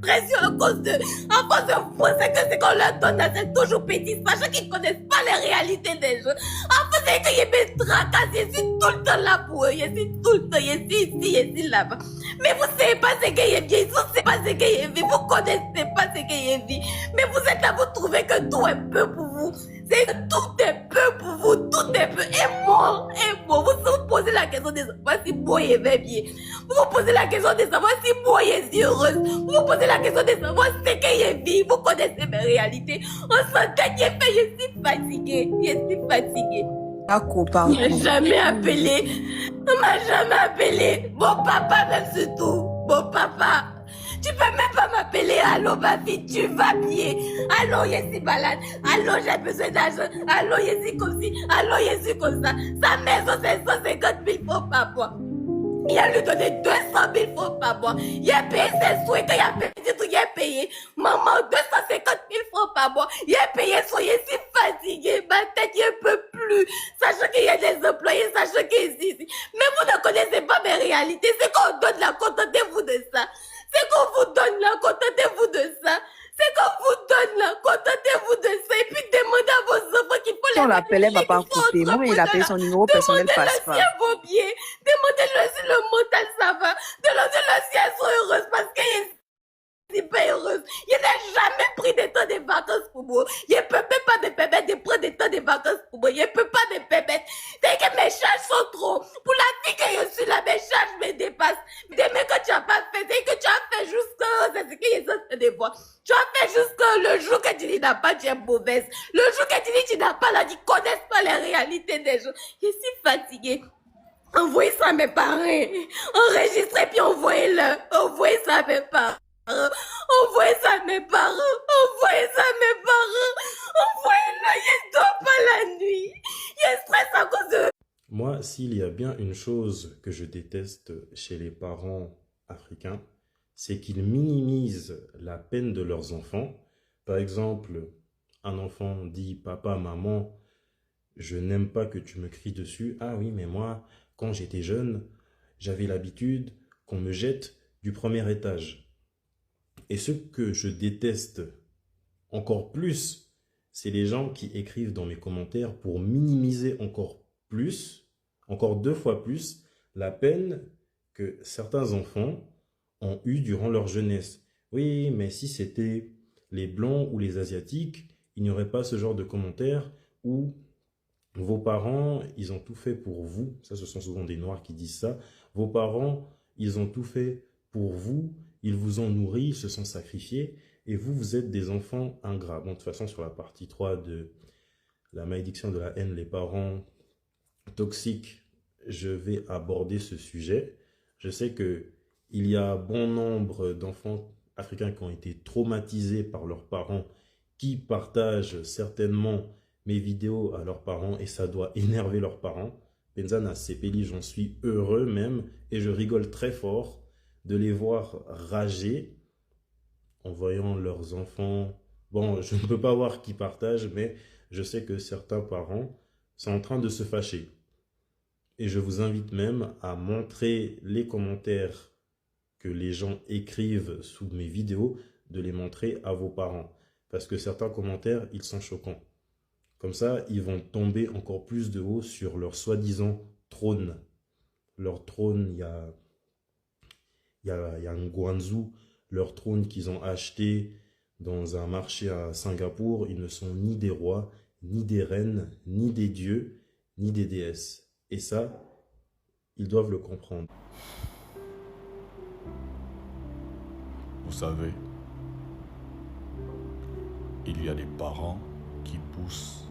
pression à cause de vous, c'est qu'on leur donne, c'est toujours petit, sachant qu'ils ne connaissent pas les réalités des gens. En fait, c'est qu'ils me tracassent, je suis tout le temps là pour eux, je suis tout le temps, ici, là-bas. Mais vous ne savez pas ce qu'il y a bien, vous ne savez pas ce qu'il y a vie, vous ne connaissez pas ce qu'il y a vie. Mais vous êtes là, vous trouvez que tout est peu pour vous. C'est que tout est peu pour vous, tout est peu. Et moi, vous vous posez la question de savoir si moi je vais bien. Vous vous posez la question de savoir si moi je suis heureuse. Vous vous posez la question de savoir ce que je vis. Vous connaissez mes réalités. On s'entend, je suis fatiguée. Je suis fatiguée. On m'a jamais appelé. On m'a jamais appelé. Mon papa même surtout. Mon papa. Tu peux même pas m'appeler. Allô ma fille, tu vas bien. Allô, je suis malade. Allô, j'ai besoin d'argent. Allô, je suis comme ci. Allô, je suis comme ça. Sa maison, c'est 150 000 francs par mois. Il a lui donné 200 000 francs par mois. Il a payé ses souhaits. Il a payé des trucs. Il a payé. Maman, 250 000 francs par mois. Il a payé son. Je suis fatiguée. Ma tête, je ne peux plus. Sachant qu'il y a des employés, sachant qu'il est ici. Mais vous ne connaissez pas mes réalités. C'est qu'on donne là. Contentez-vous de ça. C'est qu'on vous donne là. Contentez-vous de ça. C'est qu'on vous donne là. Contentez-vous de ça. Et puis demandez à vos enfants qu'il faut les... On l'appelait, va pas couper. Moi, il appelle son numéro personnel, passe pas. Demandez-le si elles vont bien. Demandez-le si le mental ça va. Demandez-le si elles sont heureuses parce qu'elles sont pas heureuses. Je n'ai jamais pris de temps de vacances pour moi. Je ne peux même pas me permettre de prendre des temps de vacances pour moi. Je ne peux pas me permettre. C'est que mes charges sont trop. Pour la vie que je suis là, mes charges me dépassent. Demain que tu n'as pas fait, c'est que tu as fait jusqu'à... C'est ce que je suis en train de voir. Tu as fait jusqu'à le jour que tu dis n'as pas, tu es mauvaise. Le jour que tu dis tu n'as pas là, tu ne connais pas les réalités des gens. Je suis fatiguée. Envoyez ça à mes parents. Enregistrez puis envoyez-le. Envoyez ça à mes parents. Envoyez ça à mes parents. Envoyez ça à mes parents. Envoyez-le. Je ne dors pas la nuit. Je stresse à cause de... Moi, s'il y a bien une chose que je déteste chez les parents africains, c'est qu'ils minimisent la peine de leurs enfants. Par exemple, un enfant dit « Papa, maman, je n'aime pas que tu me cries dessus. » Ah oui, mais moi, quand j'étais jeune, j'avais l'habitude qu'on me jette du premier étage. Et ce que je déteste encore plus, c'est les gens qui écrivent dans mes commentaires pour minimiser encore plus, encore 2 fois plus, la peine que certains enfants ont eu durant leur jeunesse. Oui, mais si c'était les Blancs ou les Asiatiques, il n'y aurait pas ce genre de commentaires où vos parents, ils ont tout fait pour vous. Ça, ce sont souvent des Noirs qui disent ça. Vos parents, ils ont tout fait pour vous. Ils vous ont nourri, ils se sont sacrifiés. Et vous, vous êtes des enfants ingrats. Bon, de toute façon, sur la partie 3 de la malédiction de la haine, les parents toxiques, je vais aborder ce sujet. Je sais que il y a bon nombre d'enfants africains qui ont été traumatisés par leurs parents, qui partagent certainement mes vidéos à leurs parents et ça doit énerver leurs parents. Penzana Sepeli, j'en suis heureux même et je rigole très fort de les voir rager en voyant leurs enfants. Bon, je ne peux pas voir qui partagent, mais je sais que certains parents sont en train de se fâcher. Et je vous invite même à montrer les commentaires que les gens écrivent sous mes vidéos, de les montrer à vos parents. Parce que certains commentaires, ils sont choquants. Comme ça, ils vont tomber encore plus de haut sur leur soi-disant trône. Leur trône, il y a un Guangzhou, leur trône qu'ils ont acheté dans un marché à Singapour. Ils ne sont ni des rois, ni des reines, ni des dieux, ni des déesses. Et ça, ils doivent le comprendre. Vous savez, il y a des parents qui poussent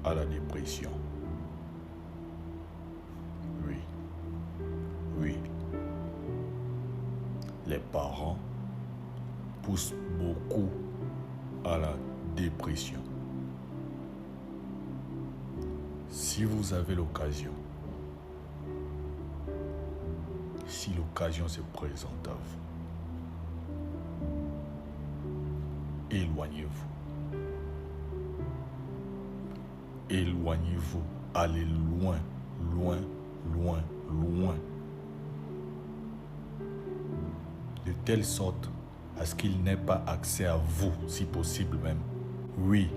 à la dépression. Oui, oui. Les parents poussent beaucoup à la dépression. Si vous avez l'occasion, si l'occasion se présente à vous, éloignez-vous. Éloignez-vous. Allez loin, loin, loin, loin. De telle sorte parce qu'il n'ait pas accès à vous, si possible même. Oui,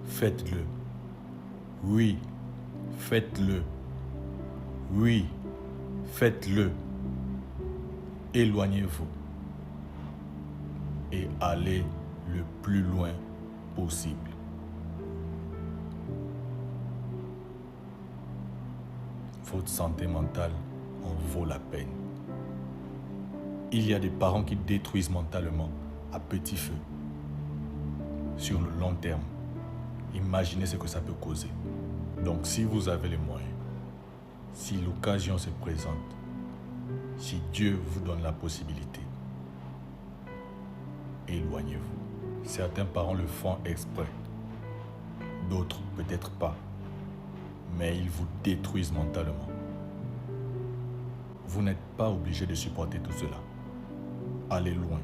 faites-le. Oui, faites-le. Oui, faites-le. Éloignez-vous et allez le plus loin possible. Votre santé mentale en vaut la peine. Il y a des parents qui détruisent mentalement à petit feu. Sur le long terme, imaginez ce que ça peut causer. Donc si vous avez les moyens, si l'occasion se présente, si Dieu vous donne la possibilité, éloignez-vous. Certains parents le font exprès, d'autres peut-être pas, mais ils vous détruisent mentalement. Vous n'êtes pas obligé de supporter tout cela. Allez loin.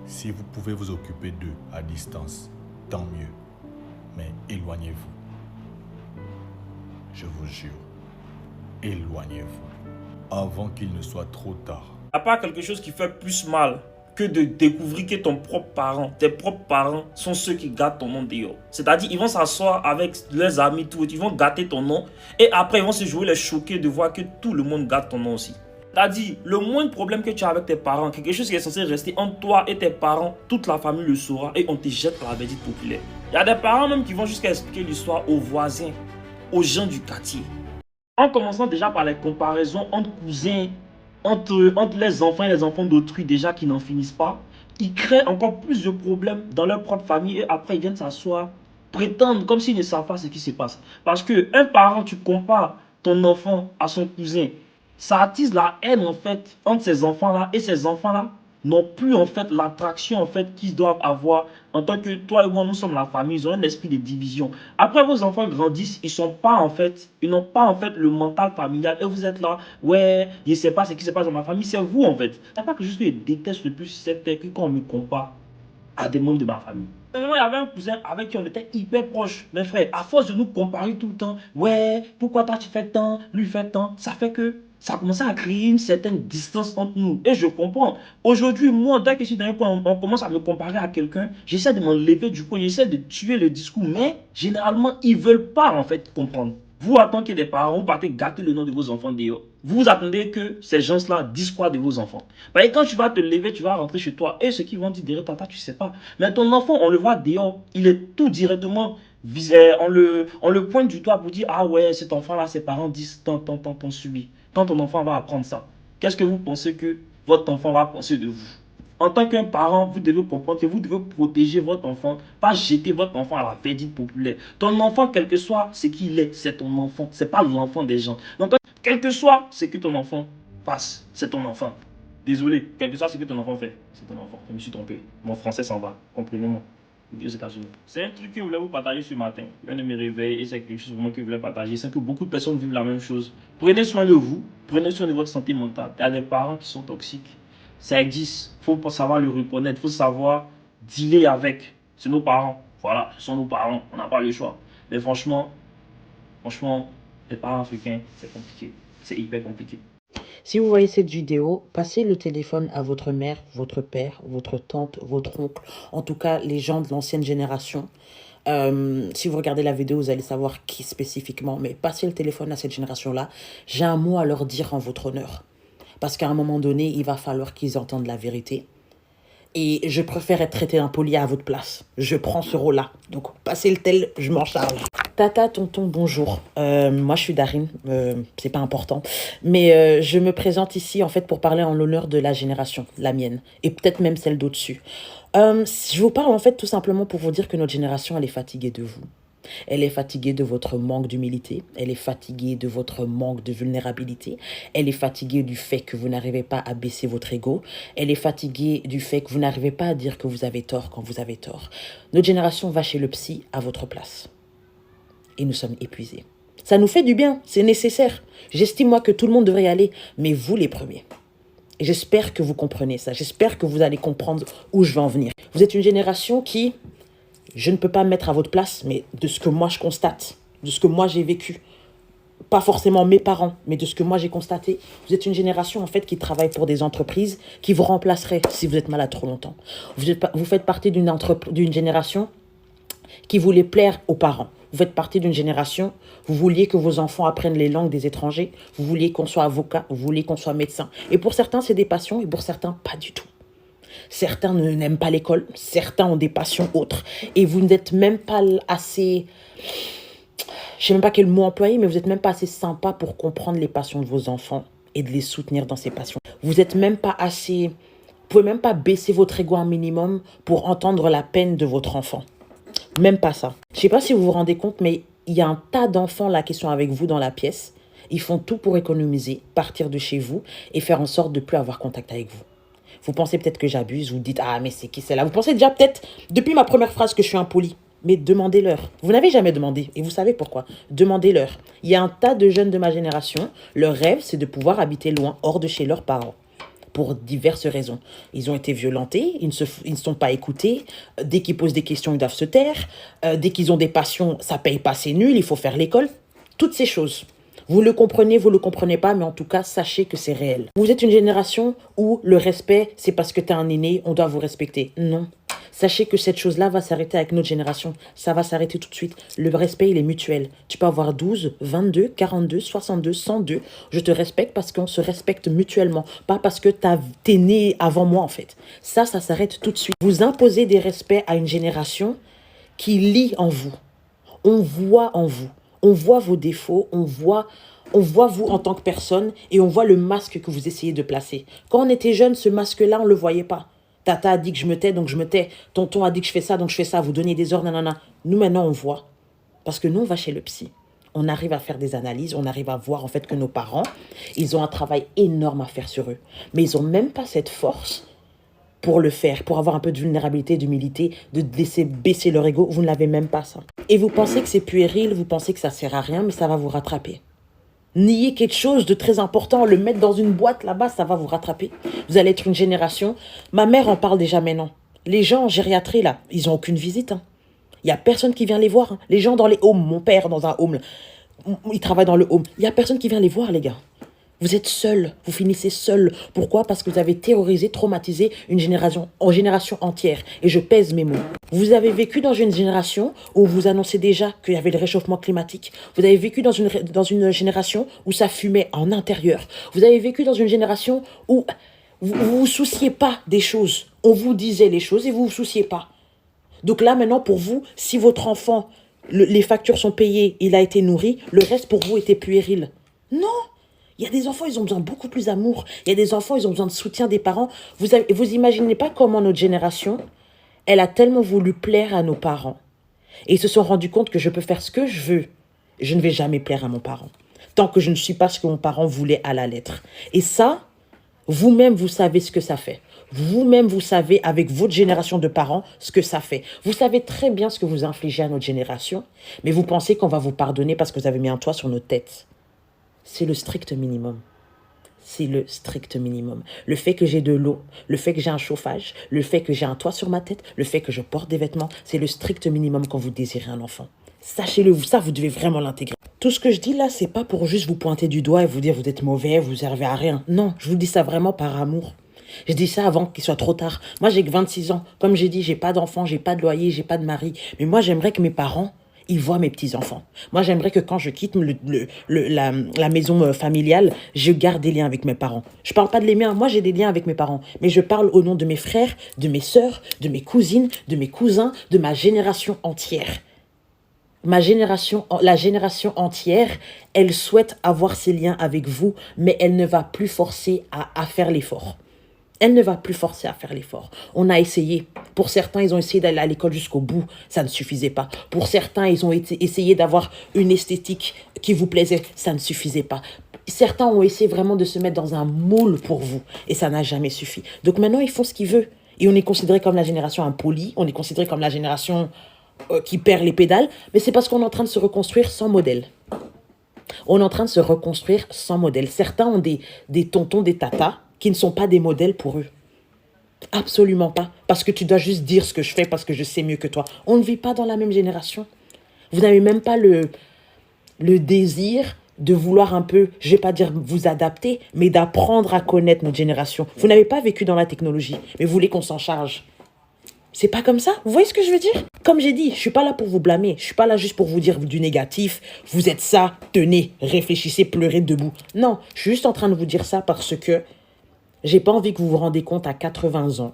Si vous pouvez vous occuper d'eux à distance, tant mieux. Mais éloignez-vous. Je vous jure, éloignez-vous avant qu'il ne soit trop tard. Il n'y a pas quelque chose qui fait plus mal que de découvrir que tes propres parents sont ceux qui gâtent ton nom dehors. C'est-à-dire, ils vont s'asseoir avec leurs amis, tout, ils vont gâter ton nom et après, ils vont se jouer les choqués de voir que tout le monde gâte ton nom aussi. C'est-à-dire, le moindre problème que tu as avec tes parents, quelque chose qui est censé rester entre toi et tes parents, toute la famille le saura et on te jette à la verdict populaire. Il y a des parents même qui vont jusqu'à expliquer l'histoire aux voisins, aux gens du quartier. En commençant déjà par les comparaisons entre cousins, entre les enfants et les enfants d'autrui déjà qui n'en finissent pas, ils créent encore plus de problèmes dans leur propre famille et après ils viennent s'asseoir, prétendre comme s'ils ne savent pas ce qui se passe. Parce qu'un parent, tu compares ton enfant à son cousin, ça attise la haine en fait entre ces enfants-là et ces enfants-là n'ont plus en fait l'attraction en fait qu'ils doivent avoir en tant que toi et moi nous sommes la famille, ils ont un esprit de division. Après vos enfants grandissent, ils n'ont pas en fait le mental familial et vous êtes là, ouais, je ne sais pas ce qui se passe dans ma famille, c'est vous en fait. C'est pas que je déteste le plus, c'est que quand on me compare à des membres de ma famille. Il y avait un cousin avec qui on était hyper proches, mes frères. À force de nous comparer tout le temps, ouais, pourquoi toi tu fais tant, lui fait tant, ça fait que ça a commencé à créer une certaine distance entre nous. Et je comprends. Aujourd'hui, moi, dès que je suis dans un point, on commence à me comparer à quelqu'un, j'essaie de m'enlever du point, j'essaie de tuer le discours, mais généralement, ils ne veulent pas en fait comprendre. Vous, en tant que des parents, vous partez gâter le nom de vos enfants dehors. Vous attendez que ces gens-là disent quoi de vos enfants. Parce que quand tu vas te lever, tu vas rentrer chez toi. Et ce qu'ils vont dire derrière tata, tu ne sais pas. Mais ton enfant, on le voit dehors. Il est tout directement visé. On le pointe du doigt pour dire, ah ouais, cet enfant-là, ses parents disent tant subi. Quand ton enfant va apprendre ça, qu'est-ce que vous pensez que votre enfant va penser de vous? En tant qu'un parent, vous devez comprendre que vous devez protéger votre enfant, pas jeter votre enfant à la verdict populaire. Ton enfant, quel que soit ce qu'il est, c'est ton enfant, c'est pas l'enfant des gens. Donc, quel que soit ce que ton enfant fasse, c'est ton enfant. Désolé, quel que soit ce que ton enfant fait, c'est ton enfant. Je me suis trompé. Mon français s'en va. Comprenez-moi. Aux États-Unis. C'est un truc que je voulais vous partager ce matin. Je viens de me réveiller et c'est quelque chose vraiment que je voulais partager. C'est que beaucoup de personnes vivent la même chose. Prenez soin de vous, prenez soin de votre santé mentale. Il y a des parents qui sont toxiques. Ça existe. Il faut savoir le reconnaître. Il faut savoir dealer avec. C'est nos parents. Voilà, ce sont nos parents. On n'a pas le choix. Mais franchement, les parents africains, c'est compliqué. C'est hyper compliqué. Si vous voyez cette vidéo, passez le téléphone à votre mère, votre père, votre tante, votre oncle, en tout cas les gens de l'ancienne génération. Si vous regardez la vidéo, vous allez savoir qui spécifiquement, mais passez le téléphone à cette génération-là. J'ai un mot à leur dire en votre honneur. Parce qu'à un moment donné, il va falloir qu'ils entendent la vérité. Et je préfère être traité d'impoli à votre place. Je prends ce rôle-là. Donc, passez le tel, je m'en charge. Tata, tonton, bonjour. Moi, je suis Darine. C'est pas important. Mais je me présente ici, en fait, pour parler en l'honneur de la génération, la mienne. Et peut-être même celle d'au-dessus. Je vous parle, en fait, tout simplement pour vous dire que notre génération, elle est fatiguée de vous. Elle est fatiguée de votre manque d'humilité. Elle est fatiguée de votre manque de vulnérabilité. Elle est fatiguée du fait que vous n'arrivez pas à baisser votre ego. Elle est fatiguée du fait que vous n'arrivez pas à dire que vous avez tort quand vous avez tort. Notre génération va chez le psy à votre place. Et nous sommes épuisés. Ça nous fait du bien, c'est nécessaire. J'estime moi que tout le monde devrait y aller, mais vous les premiers. Et j'espère que vous comprenez ça. J'espère que vous allez comprendre où je veux en venir. Vous êtes une génération qui... Je ne peux pas me mettre à votre place, mais de ce que moi je constate, de ce que moi j'ai vécu, pas forcément mes parents, mais de ce que moi j'ai constaté, vous êtes une génération en fait qui travaille pour des entreprises qui vous remplaceraient si vous êtes malade trop longtemps. Vous faites partie d'une génération qui voulait plaire aux parents. Vous faites partie d'une génération, vous vouliez que vos enfants apprennent les langues des étrangers, vous vouliez qu'on soit avocat, vous vouliez qu'on soit médecin. Et pour certains, c'est des passions, et pour certains, pas du tout. Certains n'aiment pas l'école, certains ont des passions autres. Et vous n'êtes même pas assez... Je ne sais même pas quel mot employer, mais vous n'êtes même pas assez sympa pour comprendre les passions de vos enfants et de les soutenir dans ces passions. Vous n'êtes même pas assez... Vous pouvez même pas baisser votre ego un minimum pour entendre la peine de votre enfant. Même pas ça. Je ne sais pas si vous vous rendez compte, mais il y a un tas d'enfants là qui sont avec vous dans la pièce. Ils font tout pour économiser, partir de chez vous et faire en sorte de ne plus avoir contact avec vous. Vous pensez peut-être que j'abuse, vous dites « Ah, mais c'est qui celle-là » Vous pensez déjà peut-être, depuis ma première phrase, que je suis impoli. Mais demandez-leur. Vous n'avez jamais demandé, et vous savez pourquoi. Demandez-leur. Il y a un tas de jeunes de ma génération, leur rêve, c'est de pouvoir habiter loin, hors de chez leurs parents. Pour diverses raisons. Ils ont été violentés, ils ne sont pas écoutés. Dès qu'ils posent des questions, ils doivent se taire. Dès qu'ils ont des passions, ça paye pas, c'est nul, il faut faire l'école. Toutes ces choses. Vous le comprenez pas, mais en tout cas, sachez que c'est réel. Vous êtes une génération où le respect, c'est parce que tu es un aîné, on doit vous respecter. Non. Sachez que cette chose-là va s'arrêter avec notre génération. Ça va s'arrêter tout de suite. Le respect, il est mutuel. Tu peux avoir 12, 22, 42, 62, 102. Je te respecte parce qu'on se respecte mutuellement. Pas parce que t'es né avant moi, en fait. Ça s'arrête tout de suite. Vous imposez des respects à une génération qui lit en vous. On voit en vous. On voit vos défauts. On voit vous en tant que personne et on voit le masque que vous essayez de placer. Quand on était jeune, ce masque-là, on ne le voyait pas. Tata a dit que je me tais, donc je me tais. Tonton a dit que je fais ça, donc je fais ça. Vous donnez des ordres, nanana. Nous, maintenant, on voit. Parce que nous, on va chez le psy. On arrive à faire des analyses. On arrive à voir, en fait, que nos parents, ils ont un travail énorme à faire sur eux. Mais ils n'ont même pas cette force pour le faire, pour avoir un peu de vulnérabilité, d'humilité, de laisser baisser leur ego. Vous ne l'avez même pas, ça. Et vous pensez que c'est puéril, vous pensez que ça sert à rien, mais ça va vous rattraper. Nier quelque chose de très important, le mettre dans une boîte là-bas, ça va vous rattraper. Vous allez être une génération. Ma mère en parle déjà maintenant. Les gens en gériatrie, là, ils n'ont aucune visite. Il n'y a personne qui vient les voir. Les gens dans les homes, mon père dans un home, il travaille dans le home. Il n'y a personne qui vient les voir, les gars. Vous êtes seuls, vous finissez seuls. Pourquoi? Parce que vous avez terrorisé, traumatisé une génération entière. Et je pèse mes mots. Vous avez vécu dans une génération où vous annoncez déjà qu'il y avait le réchauffement climatique. Vous avez vécu dans une génération où ça fumait en intérieur. Vous avez vécu dans une génération où vous vous souciez pas des choses. On vous disait les choses et vous vous souciez pas. Donc là, maintenant, pour vous, si votre enfant, les factures sont payées, il a été nourri, le reste pour vous était puéril. Non! Il y a des enfants, ils ont besoin de beaucoup plus d'amour. Il y a des enfants, ils ont besoin de soutien des parents. Vous imaginez pas comment notre génération, elle a tellement voulu plaire à nos parents. Et ils se sont rendus compte que je peux faire ce que je veux. Je ne vais jamais plaire à mon parent. Tant que je ne suis pas ce que mon parent voulait à la lettre. Et ça, vous-même, vous savez ce que ça fait. Vous-même, vous savez, avec votre génération de parents, ce que ça fait. Vous savez très bien ce que vous infligez à notre génération, mais vous pensez qu'on va vous pardonner parce que vous avez mis un toit sur nos têtes. C'est le strict minimum. C'est le strict minimum. Le fait que j'ai de l'eau, le fait que j'ai un chauffage, le fait que j'ai un toit sur ma tête, le fait que je porte des vêtements, c'est le strict minimum quand vous désirez un enfant. Sachez-le, ça, vous devez vraiment l'intégrer. Tout ce que je dis là, c'est pas pour juste vous pointer du doigt et vous dire vous êtes mauvais, vous servez à rien. Non, je vous dis ça vraiment par amour. Je dis ça avant qu'il soit trop tard. Moi, j'ai que 26 ans. Comme j'ai dit, j'ai pas d'enfant, j'ai pas de loyer, j'ai pas de mari. Mais moi, j'aimerais que mes parents, ils voient mes petits-enfants. Moi, j'aimerais que quand je quitte la maison familiale, je garde des liens avec mes parents. Je parle pas de les miens. Moi, j'ai des liens avec mes parents. Mais je parle au nom de mes frères, de mes sœurs, de mes cousines, de mes cousins, de ma génération entière. La génération entière, elle souhaite avoir ces liens avec vous, mais elle ne va plus forcer à faire l'effort. Elle ne va plus forcer à faire l'effort. On a essayé. Pour certains, ils ont essayé d'aller à l'école jusqu'au bout. Ça ne suffisait pas. Pour certains, ils ont essayé d'avoir une esthétique qui vous plaisait. Ça ne suffisait pas. Certains ont essayé vraiment de se mettre dans un moule pour vous. Et ça n'a jamais suffi. Donc maintenant, ils font ce qu'ils veulent. Et on est considéré comme la génération impolie. On est considéré comme la génération qui perd les pédales. Mais c'est parce qu'on est en train de se reconstruire sans modèle. On est en train de se reconstruire sans modèle. Certains ont des tontons, des tatas, qui ne sont pas des modèles pour eux. Absolument pas. Parce que tu dois juste dire ce que je fais parce que je sais mieux que toi. On ne vit pas dans la même génération. Vous n'avez même pas le désir de vouloir un peu, je vais pas dire vous adapter, mais d'apprendre à connaître notre génération. Vous n'avez pas vécu dans la technologie, mais vous voulez qu'on s'en charge. C'est pas comme ça. Vous voyez ce que je veux dire? Comme j'ai dit, je suis pas là pour vous blâmer. Je suis pas là juste pour vous dire du négatif. Vous êtes ça, tenez, réfléchissez, pleurez debout. Non, je suis juste en train de vous dire ça parce que j'ai pas envie que vous vous rendez compte à 80 ans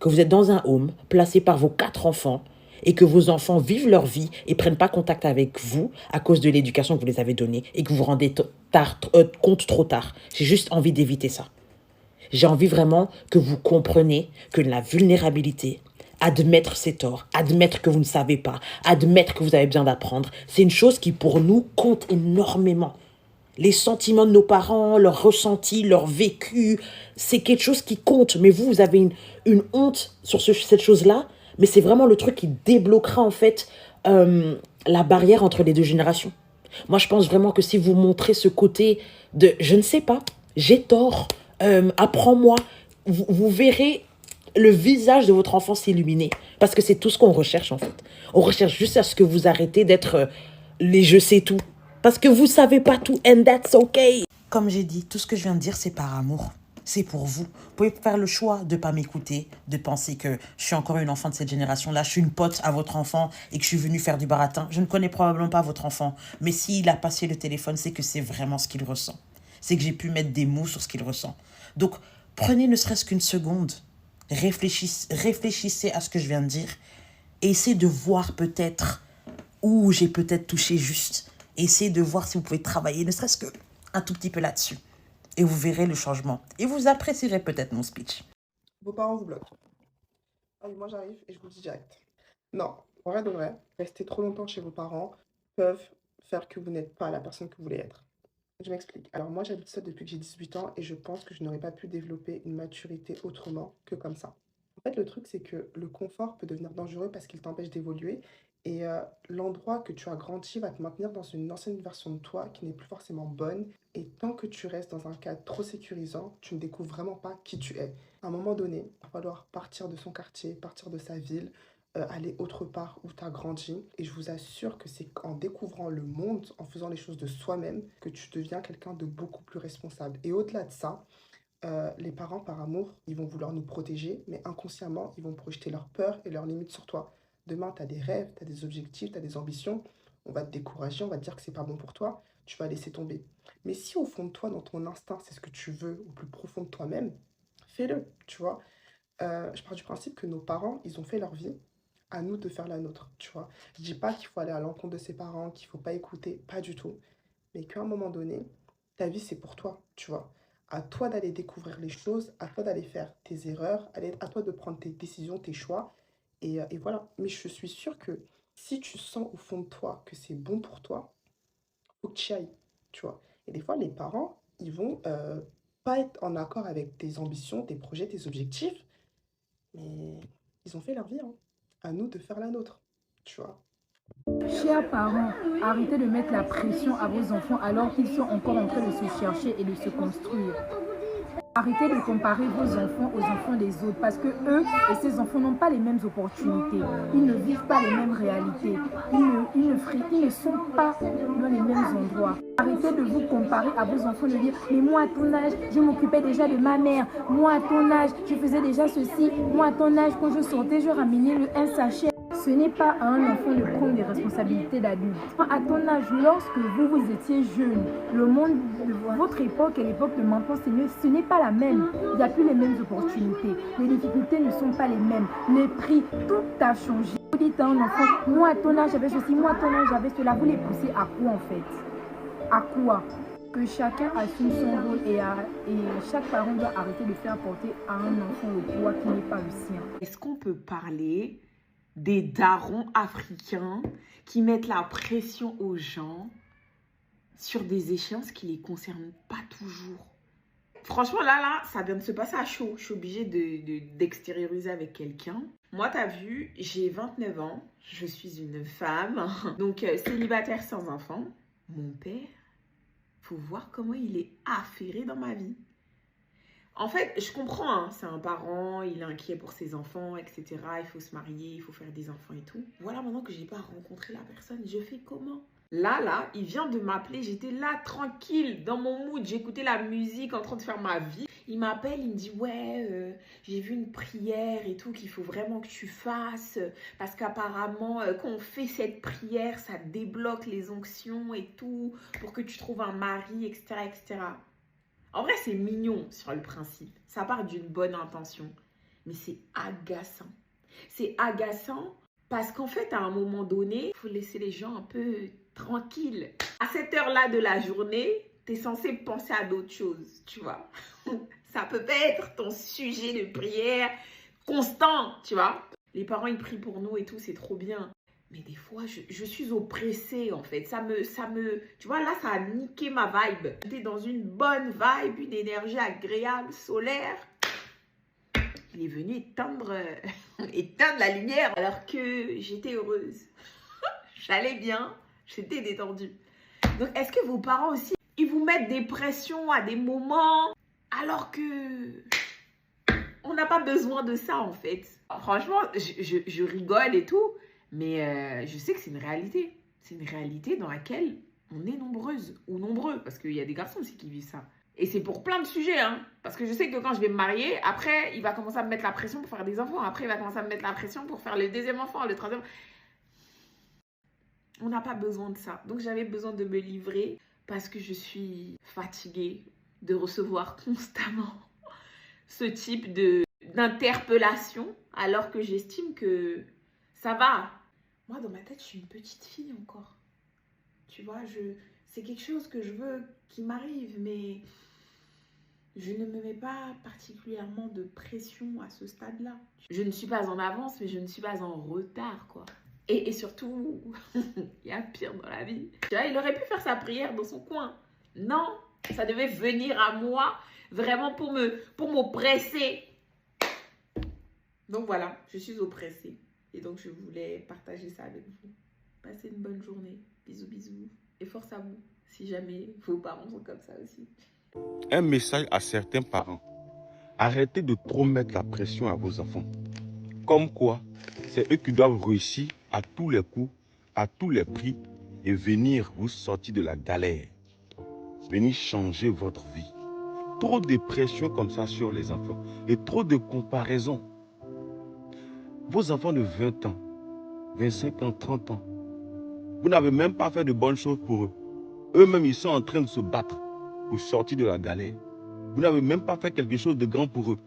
que vous êtes dans un home placé par vos 4 enfants et que vos enfants vivent leur vie et prennent pas contact avec vous à cause de l'éducation que vous les avez donnée et que vous vous rendez compte trop tard. J'ai juste envie d'éviter ça. J'ai envie vraiment que vous compreniez que la vulnérabilité, admettre ses torts, admettre que vous ne savez pas, admettre que vous avez besoin d'apprendre, c'est une chose qui pour nous compte énormément. Les sentiments de nos parents, leurs ressentis, leur vécu, c'est quelque chose qui compte. Mais vous avez une honte sur cette chose-là, mais c'est vraiment le truc qui débloquera en fait la barrière entre les deux générations. Moi, je pense vraiment que si vous montrez ce côté de « je ne sais pas, j'ai tort, apprends-moi », vous verrez le visage de votre enfant s'illuminer. Parce que c'est tout ce qu'on recherche en fait. On recherche juste à ce que vous arrêtez d'être les « je sais tout ». Parce que vous savez pas tout, and that's okay. Comme j'ai dit, tout ce que je viens de dire, c'est par amour. C'est pour vous. Vous pouvez faire le choix de ne pas m'écouter, de penser que je suis encore une enfant de cette génération-là, je suis une pote à votre enfant et que je suis venue faire du baratin. Je ne connais probablement pas votre enfant, mais s'il a passé le téléphone, c'est que c'est vraiment ce qu'il ressent. C'est que j'ai pu mettre des mots sur ce qu'il ressent. Donc, prenez ne serait-ce qu'une seconde, réfléchissez à ce que je viens de dire et essayez de voir peut-être où j'ai peut-être touché juste. Essayez de voir si vous pouvez travailler, ne serait-ce qu'un tout petit peu là-dessus. Et vous verrez le changement. Et vous apprécierez peut-être mon speech. Vos parents vous bloquent. Allez, moi j'arrive et je vous le dis direct. Non, en vrai de vrai, rester trop longtemps chez vos parents peuvent faire que vous n'êtes pas la personne que vous voulez être. Je m'explique. Alors moi j'habite seule depuis que j'ai 18 ans et je pense que je n'aurais pas pu développer une maturité autrement que comme ça. En fait, le truc, c'est que le confort peut devenir dangereux parce qu'il t'empêche d'évoluer et l'endroit que tu as grandi va te maintenir dans une ancienne version de toi qui n'est plus forcément bonne. Et tant que tu restes dans un cadre trop sécurisant, tu ne découvres vraiment pas qui tu es. À un moment donné, il va falloir partir de son quartier, partir de sa ville, aller autre part où tu as grandi. Et je vous assure que c'est en découvrant le monde, en faisant les choses de soi-même, que tu deviens quelqu'un de beaucoup plus responsable. Et au-delà de ça, les parents, par amour, ils vont vouloir nous protéger, mais inconsciemment, ils vont projeter leurs peurs et leurs limites sur toi. Demain, tu as des rêves, tu as des objectifs, tu as des ambitions. On va te décourager, on va te dire que c'est pas bon pour toi. Tu vas laisser tomber. Mais si au fond de toi, dans ton instinct, c'est ce que tu veux, au plus profond de toi-même, fais-le, tu vois. Je pars du principe que nos parents, ils ont fait leur vie, à nous de faire la nôtre, tu vois. Je dis pas qu'il faut aller à l'encontre de ses parents, qu'il faut pas écouter, pas du tout. Mais qu'à un moment donné, ta vie, c'est pour toi, tu vois. À toi d'aller découvrir les choses, à toi d'aller faire tes erreurs, à toi de prendre tes décisions, tes choix. Et voilà. Mais je suis sûre que si tu sens au fond de toi que c'est bon pour toi, faut que tu y ailles, tu vois. Et des fois, les parents, ils vont pas être en accord avec tes ambitions, tes projets, tes objectifs, mais ils ont fait leur vie, hein. À nous de faire la nôtre, tu vois. Chers parents, arrêtez de mettre la pression à vos enfants alors qu'ils sont encore en train de se chercher et de se construire. Arrêtez de comparer vos enfants aux enfants des autres parce que eux et ces enfants n'ont pas les mêmes opportunités. Ils ne vivent pas les mêmes réalités. Ils ne sont pas dans les mêmes endroits. Arrêtez de vous comparer à vos enfants, de dire « Mais moi, à ton âge, je m'occupais déjà de ma mère. Moi, à ton âge, je faisais déjà ceci. Moi, à ton âge, quand je sortais, je ramenais un sachet. » Ce n'est pas à un enfant de prendre des responsabilités d'adulte. À ton âge, lorsque vous étiez jeune, le monde de votre époque et l'époque de maintenant, ce n'est pas la même. Il n'y a plus les mêmes opportunités. Les difficultés ne sont pas les mêmes. Les prix, tout a changé. Vous dites à un enfant, moi à ton âge j'avais ceci, moi à ton âge j'avais cela. Vous les poussez à quoi en fait? À quoi? Que chacun assume son rôle et chaque parent doit arrêter de faire porter à un enfant le poids qui n'est pas le sien. Est-ce qu'on peut parler des darons africains qui mettent la pression aux gens sur des échéances qui ne les concernent pas toujours? Franchement, là, ça vient de se passer à chaud. Je suis obligée d'extérioriser avec quelqu'un. Moi, t'as vu, j'ai 29 ans. Je suis une femme. Donc, célibataire sans enfant. Mon père, faut voir comment il est affairé dans ma vie. En fait, je comprends, hein, c'est un parent, il est inquiet pour ses enfants, etc. Il faut se marier, il faut faire des enfants et tout. Voilà, maintenant que je n'ai pas rencontré la personne, je fais comment? Là, il vient de m'appeler. J'étais là, tranquille, dans mon mood. J'écoutais la musique, en train de faire ma vie. Il m'appelle, il me dit, ouais, j'ai vu une prière et tout qu'il faut vraiment que tu fasses. Parce qu'apparemment, quand on fait cette prière, ça débloque les onctions et tout, pour que tu trouves un mari, etc., etc. En vrai, c'est mignon sur le principe. Ça part d'une bonne intention. Mais c'est agaçant. C'est agaçant parce qu'en fait, à un moment donné, il faut laisser les gens un peu tranquilles. À cette heure-là de la journée, tu es censé penser à d'autres choses, tu vois. Ça peut pas être ton sujet de prière constant, tu vois. Les parents, ils prient pour nous et tout, c'est trop bien. Mais des fois, je suis oppressée, en fait. Tu vois, là, ça a niqué ma vibe. J'étais dans une bonne vibe, une énergie agréable, solaire. Il est venu éteindre la lumière alors que j'étais heureuse. J'allais bien, j'étais détendue. Donc, est-ce que vos parents aussi, ils vous mettent des pressions à des moments alors que on n'a pas besoin de ça, en fait? Franchement, je rigole et tout, mais je sais que c'est une réalité. C'est une réalité dans laquelle on est nombreuses ou nombreux, parce qu'il y a des garçons aussi qui vivent ça. Et c'est pour plein de sujets, hein. Parce que je sais que quand je vais me marier, après, il va commencer à me mettre la pression pour faire des enfants. Après, il va commencer à me mettre la pression pour faire le deuxième enfant, le troisième. On n'a pas besoin de ça. Donc, j'avais besoin de me livrer parce que je suis fatiguée de recevoir constamment ce type d'interpellation, alors que j'estime que ça va. Moi, dans ma tête, je suis une petite fille encore. Tu vois, c'est quelque chose que je veux qui m'arrive, mais je ne me mets pas particulièrement de pression à ce stade-là. Je ne suis pas en avance, mais je ne suis pas en retard, quoi. Et surtout, il y a pire dans la vie. Tu vois, il aurait pu faire sa prière dans son coin. Non, ça devait venir à moi, vraiment pour m'oppresser. Donc voilà, je suis oppressée. Et donc, je voulais partager ça avec vous. Passez une bonne journée. Bisous, bisous. Et force à vous, si jamais vos parents sont comme ça aussi. Un message à certains parents. Arrêtez de trop mettre la pression à vos enfants. Comme quoi, c'est eux qui doivent réussir à tous les coups, à tous les prix et venir vous sortir de la galère. Venir changer votre vie. Trop de pression comme ça sur les enfants et trop de comparaisons. Vos enfants de 20 ans, 25 ans, 30 ans, vous n'avez même pas fait de bonnes choses pour eux. Eux-mêmes, ils sont en train de se battre pour sortir de la galère. Vous n'avez même pas fait quelque chose de grand pour eux.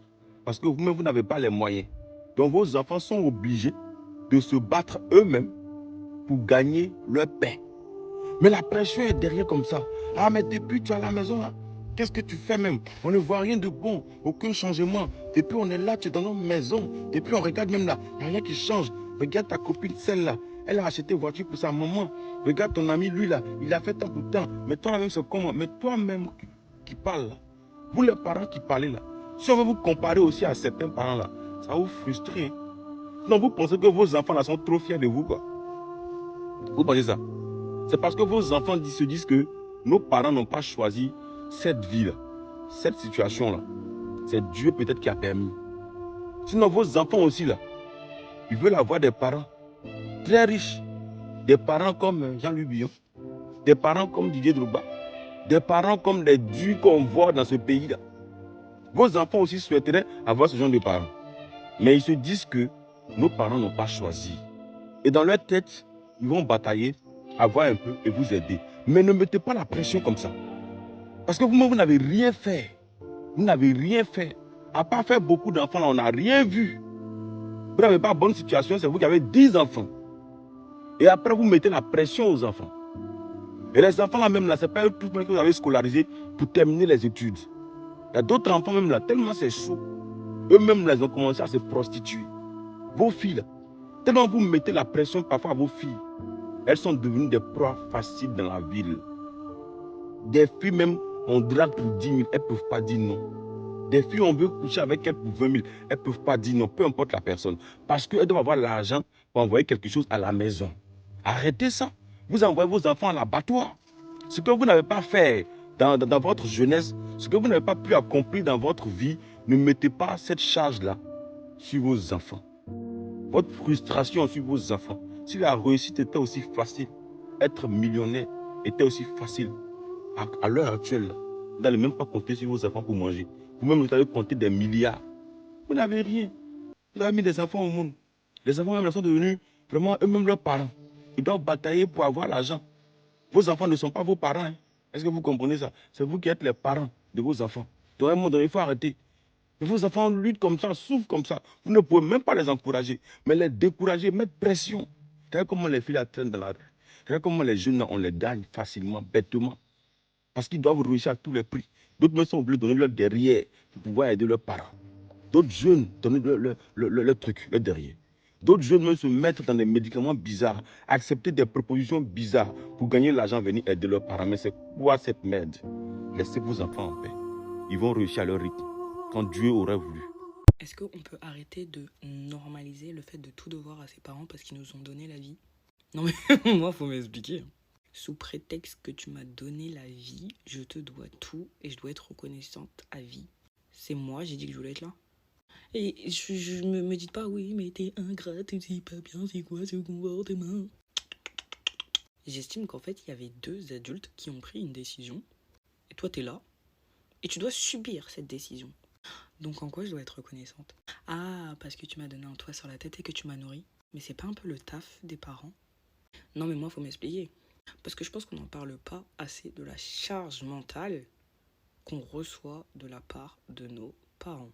Parce que vous-même, vous n'avez pas les moyens. Donc, vos enfants sont obligés de se battre eux-mêmes pour gagner leur pain. Mais la pression est derrière comme ça. Ah, mais depuis tu es à la maison, là, qu'est-ce que tu fais même? On ne voit rien de bon, aucun changement. Depuis on est là, tu es dans notre maison. Depuis on regarde même là, il n'y a rien qui change. Regarde ta copine, celle-là. Elle a acheté une voiture pour sa maman. Regarde ton ami, lui là, il a fait tant pour temps. Mais toi-même, c'est comment? Mais toi-même qui parle là. Vous les parents qui parlez là. Si on veut vous comparer aussi à certains parents là, ça va vous frustrer. Non, vous pensez que vos enfants là sont trop fiers de vous, quoi. Vous pensez ça? C'est parce que vos enfants se disent que nos parents n'ont pas choisi cette vie-là, cette situation-là. C'est Dieu peut-être qui a permis. Sinon, vos enfants aussi là, ils veulent avoir des parents très riches. Des parents comme Jean-Louis Billon, des parents comme Didier Drogba, des parents comme les dieux qu'on voit dans ce pays-là. Vos enfants aussi souhaiteraient avoir ce genre de parents. Mais ils se disent que nos parents n'ont pas choisi. Et dans leur tête, ils vont batailler, avoir un peu et vous aider. Mais ne mettez pas la pression comme ça. Parce que vous-même, vous n'avez rien fait. Vous n'avez rien fait. À part faire beaucoup d'enfants, là, on n'a rien vu. Vous n'avez pas bonne situation, c'est vous qui avez 10 enfants. Et après, vous mettez la pression aux enfants. Et les enfants là même, là, c'est pas eux tous que vous avez scolarisé pour terminer les études. Il y a d'autres enfants même là, tellement c'est chaud. Eux-mêmes, là, ils ont commencé à se prostituer. Vos filles, là, tellement vous mettez la pression parfois à vos filles, elles sont devenues des proies faciles dans la ville. Des filles même, on drague pour 10 000, elles ne peuvent pas dire non. Des filles, on veut coucher avec elles pour 20 000, elles ne peuvent pas dire non, peu importe la personne. Parce qu'elles doivent avoir l'argent pour envoyer quelque chose à la maison. Arrêtez ça. Vous envoyez vos enfants à l'abattoir. Ce que vous n'avez pas fait dans votre jeunesse, ce que vous n'avez pas pu accomplir dans votre vie, ne mettez pas cette charge-là sur vos enfants. Votre frustration sur vos enfants. Si la réussite était aussi facile, être millionnaire était aussi facile à l'heure actuelle, là, vous n'allez même pas compter sur vos enfants pour manger. Vous-même, vous allez compter des milliards. Vous n'avez rien. Vous avez mis des enfants au monde. Les enfants même sont devenus vraiment eux-mêmes leurs parents. Ils doivent batailler pour avoir l'argent. Vos enfants ne sont pas vos parents. Hein. Est-ce que vous comprenez ça? C'est vous qui êtes les parents de vos enfants. Donc à un moment donné, il faut arrêter. Et vos enfants luttent comme ça, souffrent comme ça. Vous ne pouvez même pas les encourager, mais les décourager, mettre pression. Regardez comment les filles la traînent dans la rue. Regardez comment les jeunes, on les gagne facilement, bêtement. Parce qu'ils doivent réussir à tous les prix. D'autres me sont obligés de donner leur derrière pour pouvoir aider leurs parents. D'autres jeunes donnent leur truc, leur derrière. D'autres jeunes même se mettre dans des médicaments bizarres, accepter des propositions bizarres pour gagner l'argent, venir aider leurs parents. Mais c'est quoi cette merde? Laissez vos enfants en paix. Ils vont réussir à leur rythme, quand Dieu aurait voulu. Est-ce qu'on peut arrêter de normaliser le fait de tout devoir à ses parents parce qu'ils nous ont donné la vie? Non mais moi, faut m'expliquer. Sous prétexte que tu m'as donné la vie, je te dois tout et je dois être reconnaissante à vie. C'est moi, j'ai dit que je voulais être là. Et je me dites pas, oui, mais t'es ingrate, c'est pas bien, c'est quoi ce comportement? J'estime qu'en fait, il y avait deux adultes qui ont pris une décision. Et toi, t'es là. Et tu dois subir cette décision. Donc en quoi je dois être reconnaissante? Ah, parce que tu m'as donné un toit sur la tête et que tu m'as nourri. Mais c'est pas un peu le taf des parents? Non mais moi, faut m'expliquer. Parce que je pense qu'on n'en parle pas assez de la charge mentale qu'on reçoit de la part de nos parents.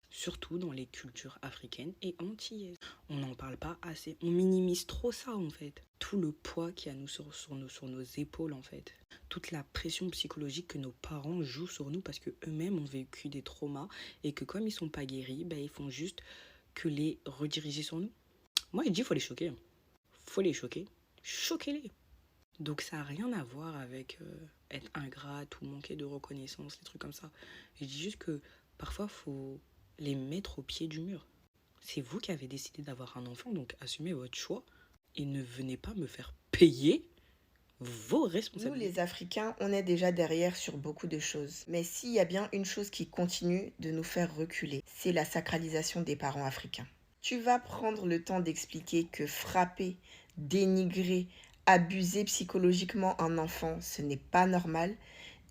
Surtout dans les cultures africaines et antillaises. On n'en parle pas assez. On minimise trop ça en fait. Tout le poids qu'il y a sur nos épaules en fait. Toute la pression psychologique que nos parents jouent sur nous parce qu'eux-mêmes ont vécu des traumas et que comme ils sont pas guéris, ben, ils font juste que les rediriger sur nous. Moi je dis faut les choquer. Faut les choquer. Choquez-les. Donc ça n'a rien à voir avec être ingrate ou manquer de reconnaissance, des trucs comme ça. Je dis juste que parfois faut les mettre au pied du mur. C'est vous qui avez décidé d'avoir un enfant, donc assumez votre choix et ne venez pas me faire payer vos responsabilités. Nous, les Africains, on est déjà derrière sur beaucoup de choses. Mais s'il y a bien une chose qui continue de nous faire reculer, c'est la sacralisation des parents africains. Tu vas prendre le temps d'expliquer que frapper, dénigrer, abuser psychologiquement un enfant, ce n'est pas normal.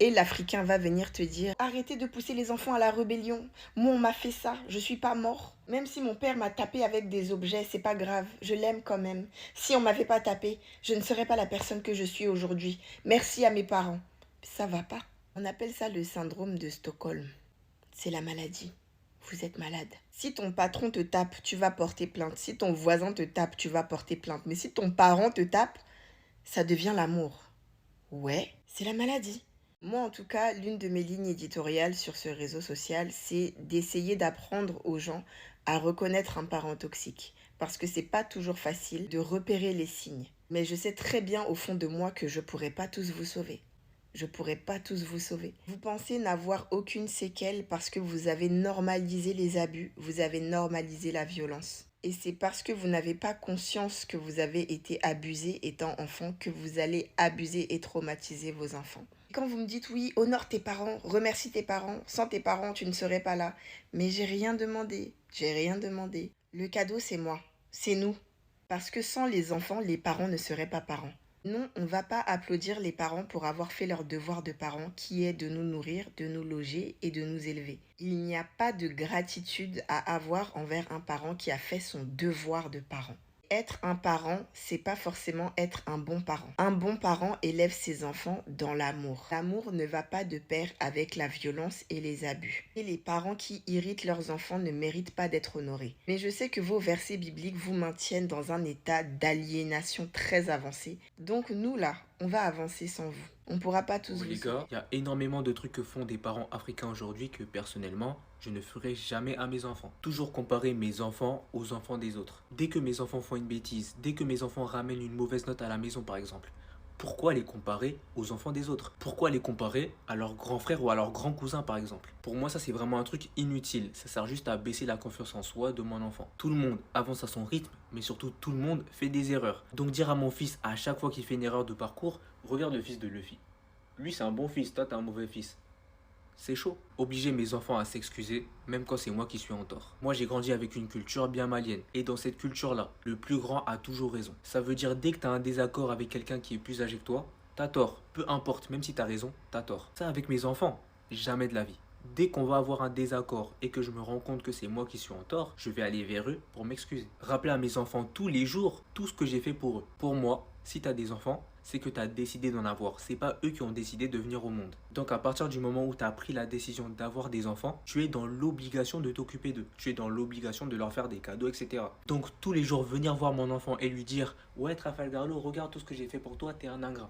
Et l'Africain va venir te dire « Arrêtez de pousser les enfants à la rébellion. Moi, on m'a fait ça. Je suis pas mort. Même si mon père m'a tapé avec des objets, c'est pas grave. Je l'aime quand même. Si on m'avait pas tapé, je ne serais pas la personne que je suis aujourd'hui. Merci à mes parents. » Ça va pas. On appelle ça le syndrome de Stockholm. C'est la maladie. Vous êtes malade. Si ton patron te tape, tu vas porter plainte. Si ton voisin te tape, tu vas porter plainte. Mais si ton parent te tape, ça devient l'amour. Ouais, c'est la maladie. Moi, en tout cas, l'une de mes lignes éditoriales sur ce réseau social, c'est d'essayer d'apprendre aux gens à reconnaître un parent toxique. Parce que c'est pas toujours facile de repérer les signes. Mais je sais très bien au fond de moi que je pourrais pas tous vous sauver. Je pourrais pas tous vous sauver. Vous pensez n'avoir aucune séquelle parce que vous avez normalisé les abus, vous avez normalisé la violence. Et c'est parce que vous n'avez pas conscience que vous avez été abusé étant enfant que vous allez abuser et traumatiser vos enfants. Quand vous me dites oui, honore tes parents, remercie tes parents, sans tes parents tu ne serais pas là. Mais j'ai rien demandé, Le cadeau c'est moi, c'est nous. Parce que sans les enfants, les parents ne seraient pas parents. Non, on ne va pas applaudir les parents pour avoir fait leur devoir de parents qui est de nous nourrir, de nous loger et de nous élever. Il n'y a pas de gratitude à avoir envers un parent qui a fait son devoir de parent. Être un parent, c'est pas forcément être un bon parent. Un bon parent élève ses enfants dans l'amour. L'amour ne va pas de pair avec la violence et les abus. Et les parents qui irritent leurs enfants ne méritent pas d'être honorés. Mais je sais que vos versets bibliques vous maintiennent dans un état d'aliénation très avancé. Donc nous là, on va avancer sans vous. On pourra pas tous vous Les sauver. gars, il y a énormément de trucs que font des parents africains aujourd'hui que personnellement, je ne ferai jamais à mes enfants. Toujours comparer mes enfants aux enfants des autres. Dès que mes enfants font une bêtise, dès que mes enfants ramènent une mauvaise note à la maison par exemple, pourquoi les comparer aux enfants des autres? Pourquoi les comparer à leur grand frère ou à leur grand cousin par exemple? Pour moi ça c'est vraiment un truc inutile, ça sert juste à baisser la confiance en soi de mon enfant. Tout le monde avance à son rythme, mais surtout tout le monde fait des erreurs. Donc dire à mon fils à chaque fois qu'il fait une erreur de parcours, regarde le fils de Luffy. Lui c'est un bon fils, toi t'es un mauvais fils. c'est chaud. Obliger mes enfants à s'excuser, même quand c'est moi qui suis en tort. Moi, j'ai grandi avec une culture bien malienne. Et dans cette culture-là, le plus grand a toujours raison. Ça veut dire dès que tu as un désaccord avec quelqu'un qui est plus âgé que toi, t'as tort. Peu importe, même si t'as raison, t'as tort. Ça, avec mes enfants, jamais de la vie. Dès qu'on va avoir un désaccord et que je me rends compte que c'est moi qui suis en tort, je vais aller vers eux pour m'excuser. Rappeler à mes enfants tous les jours tout ce que j'ai fait pour eux. Pour moi, si tu as des enfants, c'est que tu as décidé d'en avoir. C'est pas eux qui ont décidé de venir au monde. Donc à partir du moment où tu as pris la décision d'avoir des enfants, tu es dans l'obligation de t'occuper d'eux. Tu es dans l'obligation de leur faire des cadeaux, etc. Donc tous les jours, venir voir mon enfant et lui dire « Ouais, Trafalgar Law, regarde tout ce que j'ai fait pour toi, t'es un ingrat. »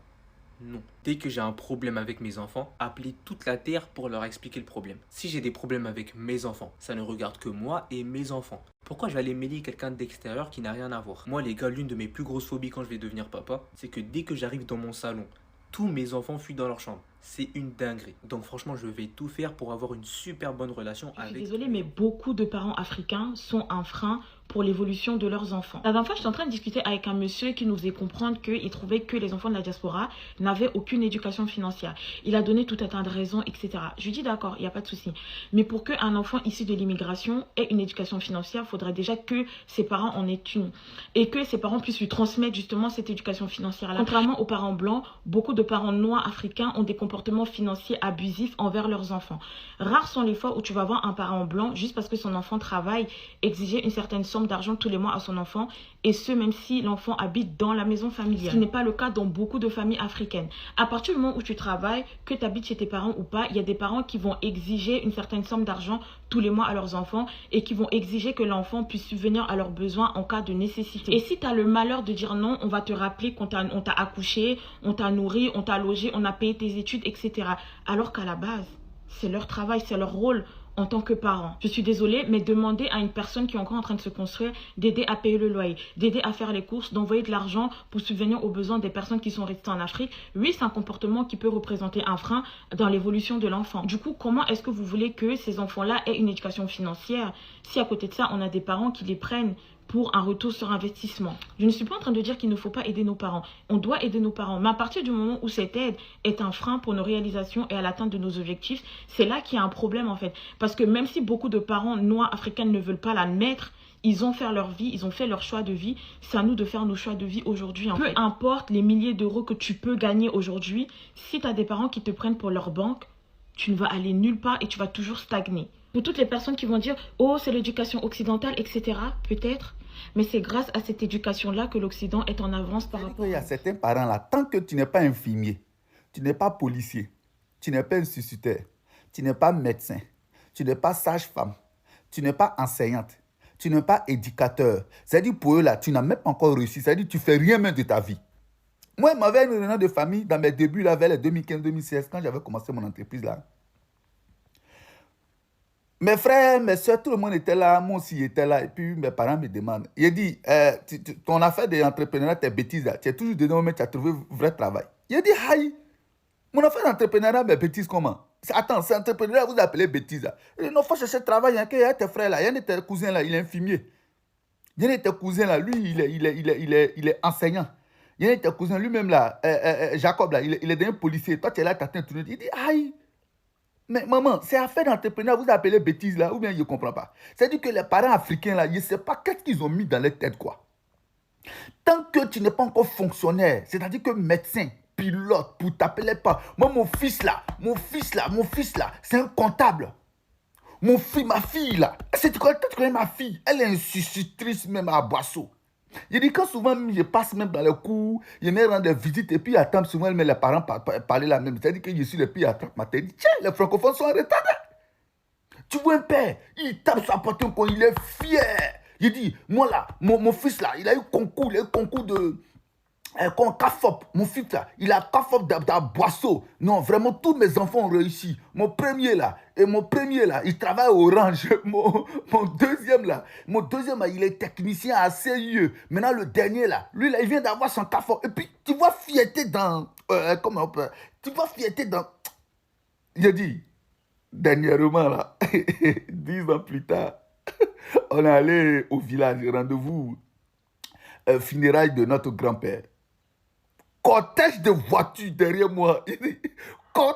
Non. Dès que j'ai un problème avec mes enfants, appelez toute la terre pour leur expliquer le problème. Si j'ai des problèmes avec mes enfants, ça ne regarde que moi et mes enfants. Pourquoi je vais aller mêler quelqu'un d'extérieur qui n'a rien à voir? Moi les gars, l'une de mes plus grosses phobies quand je vais devenir papa, c'est que dès que j'arrive dans mon salon, tous mes enfants fuient dans leur chambre. C'est une dinguerie. Donc franchement, je vais tout faire pour avoir une super bonne relation avec... Je suis désolée, mais beaucoup de parents africains sont un frein pour l'évolution de leurs enfants. La dernière fois, j'étais en train de discuter avec un monsieur qui nous faisait comprendre qu'il trouvait que les enfants de la diaspora n'avaient aucune éducation financière. Il a donné tout un tas de raisons, etc. Je lui dis d'accord, il n'y a pas de souci. Mais pour qu'un enfant issu de l'immigration ait une éducation financière, il faudrait déjà que ses parents en aient une. Et que ses parents puissent lui transmettre justement cette éducation financière-là. Contrairement aux parents blancs, beaucoup de parents noirs africains ont des comportements financiers abusifs envers leurs enfants. Rares sont les fois où tu vas voir un parent blanc, juste parce que son enfant travaille, exiger une certaine somme d'argent tous les mois à son enfant, et ce même si l'enfant habite dans la maison familiale. Ce n'est pas le cas dans beaucoup de familles africaines. À partir du moment où tu travailles, que tu habites chez tes parents ou pas, il y a des parents qui vont exiger une certaine somme d'argent tous les mois à leurs enfants et qui vont exiger que l'enfant puisse subvenir à leurs besoins en cas de nécessité. Et si tu as le malheur de dire non, on va te rappeler qu'on t'a accouché, on t'a nourri, on t'a logé, on a payé tes études, etc. Alors qu'à la base, c'est leur travail, c'est leur rôle en tant que parent. Je suis désolée, mais demander à une personne qui est encore en train de se construire d'aider à payer le loyer, d'aider à faire les courses, d'envoyer de l'argent pour subvenir aux besoins des personnes qui sont restées en Afrique, oui, c'est un comportement qui peut représenter un frein dans l'évolution de l'enfant. Du coup, comment est-ce que vous voulez que ces enfants-là aient une éducation financière si à côté de ça, on a des parents qui les prennent pour un retour sur investissement? Je ne suis pas en train de dire qu'il ne faut pas aider nos parents. On doit aider nos parents. Mais à partir du moment où cette aide est un frein pour nos réalisations et à l'atteinte de nos objectifs, c'est là qu'il y a un problème en fait. Parce que même si beaucoup de parents noirs africains ne veulent pas l'admettre, ils ont fait leur vie, ils ont fait leur choix de vie. C'est à nous de faire nos choix de vie aujourd'hui. Peu importe les milliers d'euros que tu peux gagner aujourd'hui, si tu as des parents qui te prennent pour leur banque, tu ne vas aller nulle part et tu vas toujours stagner. Pour toutes les personnes qui vont dire « Oh, c'est l'éducation occidentale, etc. » Peut-être, mais c'est grâce à cette éducation-là que l'Occident est en avance par rapport... Il y a certains parents-là, tant que tu n'es pas infirmier, tu n'es pas policier, tu n'es pas instituteur, tu n'es pas médecin, tu n'es pas sage-femme, tu n'es pas enseignante, tu n'es pas éducateur. C'est-à-dire pour eux, là, tu n'as même pas encore réussi. C'est-à-dire que tu ne fais rien même de ta vie. Moi, il m'avait une réunion de famille dans mes débuts, là, vers les 2015-2016, quand j'avais commencé mon entreprise, là. Mes frères, mes soeurs, tout le monde était là, moi aussi j'étais là, et puis mes parents me demandent. Il dit, ton affaire d'entrepreneuriat, tes bêtises, là, tu es toujours dedans, mais tu as trouvé vrai travail. Il dit, aïe, mon affaire d'entrepreneuriat, mes bêtises, comment? Attends, c'est entrepreneuriat, vous appelez bêtises, là. Il dit, non, il faut chercher travail, il y a tes frères, là, il y a un de tes cousins, là, il est infirmier. Il y a un de tes cousins, là, lui, il est enseignant. Il y a un de tes cousins, lui-même, là, Jacob, là, il est devenu policier. Toi, tu es là, tu as tout. Il dit, aïe. Mais maman, c'est affaire d'entrepreneur, vous appelez bêtises là, ou bien je ne comprends pas. C'est-à-dire que les parents africains là, je ne sais pas qu'est-ce qu'ils ont mis dans leur tête quoi. Tant que tu n'es pas encore fonctionnaire, c'est-à-dire que médecin, pilote, pour t'appeler pas. Moi, mon fils là, c'est un comptable. Ma fille là, tu connais ma fille, elle est institutrice même à Boisseau. Je dis quand souvent je passe même dans les cours, je me rends des visites et puis attends souvent mais les parents parler la même. C'est-à-dire que je suis le pays à ma tête. Tiens, les francophones sont en retard. Tu vois un père, il tape sa poitrine quand il est fier. Je dis, moi là, mon fils là, il a eu concours de... CAFOP, mon fils là, il a CAFOP dans Boisseau. Non, vraiment, tous mes enfants ont réussi. Mon premier là, il travaille au Orange. Mon deuxième là, il est technicien à CIE. Maintenant, le dernier là, lui là, il vient d'avoir son CAFOP. Et puis, tu vois fierté dans... J'ai dit, dernièrement là, 10 ans plus tard, on est allé au village, rendez-vous, funérailles de notre grand-père. Cortège de voitures derrière moi. Quand